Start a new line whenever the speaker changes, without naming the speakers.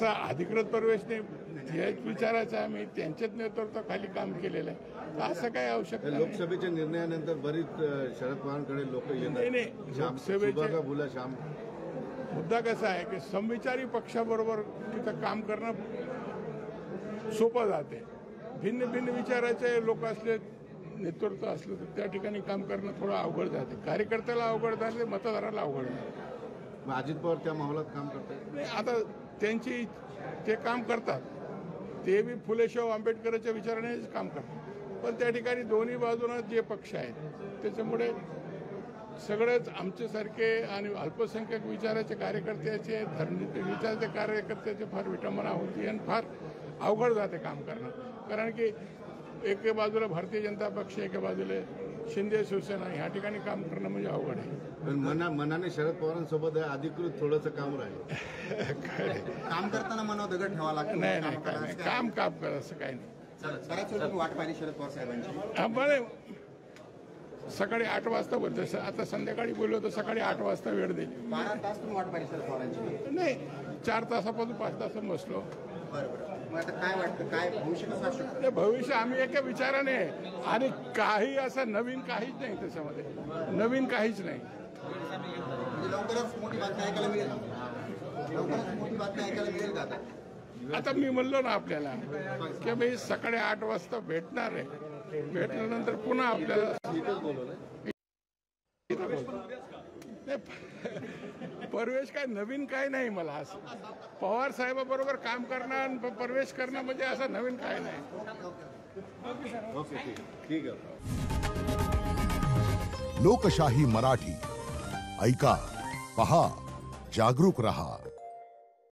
तसा अधिकृत प्रवेश नाही, हेच विचारायचं आम्ही त्यांच्याच नेतृत्वाखाली काम केलेलं आहे, तर असं काय आवश्यक नाही.
लोकसभेच्या निर्णयानंतर बरीच शरद पवारांकडे लोक
नाही लोकसभेचे
बोला श्याम
मुद्दा कसा आहे की समविचारी पक्षाबरोबर तिथं काम करणं सोपं जाते. भिन्न भिन्न विचाराचे लोक असले, नेतृत्व असलं तर त्या ठिकाणी काम करणं थोडं अवघड जाते. कार्यकर्त्याला अवघड जाते, मतदाराला अवघड जाते.
अजित पवार त्या माहोलात काम करतात.
नाही, आता त्यांची ते काम करतात, ते बी फुलेशाह आंबेडकरच्या विचारानेच काम करतात, पण त्या ठिकाणी दोन्ही बाजूनं जे पक्ष आहेत त्याच्यामुळे सगळेच आमच्यासारखे आणि अल्पसंख्याक विचाराचे कार्यकर्त्याचे, धर्मीचे विचाराचे कार्यकर्त्याचे फार विटंबना होती आणि फार अवघड जाते काम करणं. कारण की एके बाजूला भारतीय जनता पक्ष, एके बाजूला शिंदे शिवसेना, ह्या ठिकाणी काम करणं म्हणजे अवघड आहे.
पण मनाने शरद पवारांसोबत अधिकृत थोडंसं काम राहील.
काम करताना मनावर दगड ठेवा लागतो.
नाही काम करा, असं काही नाही.
वाट पाहिली शरद पवार साहेबांची.
बरं, सकाळी 8 वाजता बोलतो, आता संध्याकाळी बोललो तर सकाळी 8 वाजता वेळ दिली.
12 तास तुम्ही वाट पाहिली शरद पवारांची.
नाही, 4 तासापासून 5 तास बसलो.
मग आता काय वाटतं, काय भविष्य कसं असू शकतं?
भविष्य आम्ही एका विचाराने, आणि काही असं नवीन काहीच नाही त्याच्यामध्ये, नवीन काहीच नाही.
म्हणजे लवकरच मोठी बातमी ऐकायला मिळेल, लवकरच मोठी बातमी ऐकायला मिळेल का आता?
आता मी म्हणलो ना आपल्याला की भाई सकाळी 8 वाजता भेटणार आहे, भेटल्यानंतर पुन्हा आपल्याला प्रवेश काय नवीन काय नाही. मला असं पवार साहेबाबरोबर काम करणं आणि प्रवेश करणं म्हणजे असं नवीन काय नाही.
ओके, ठीक आहे.
लोकशाही मराठी ऐका, पहा, जागरूक रहा.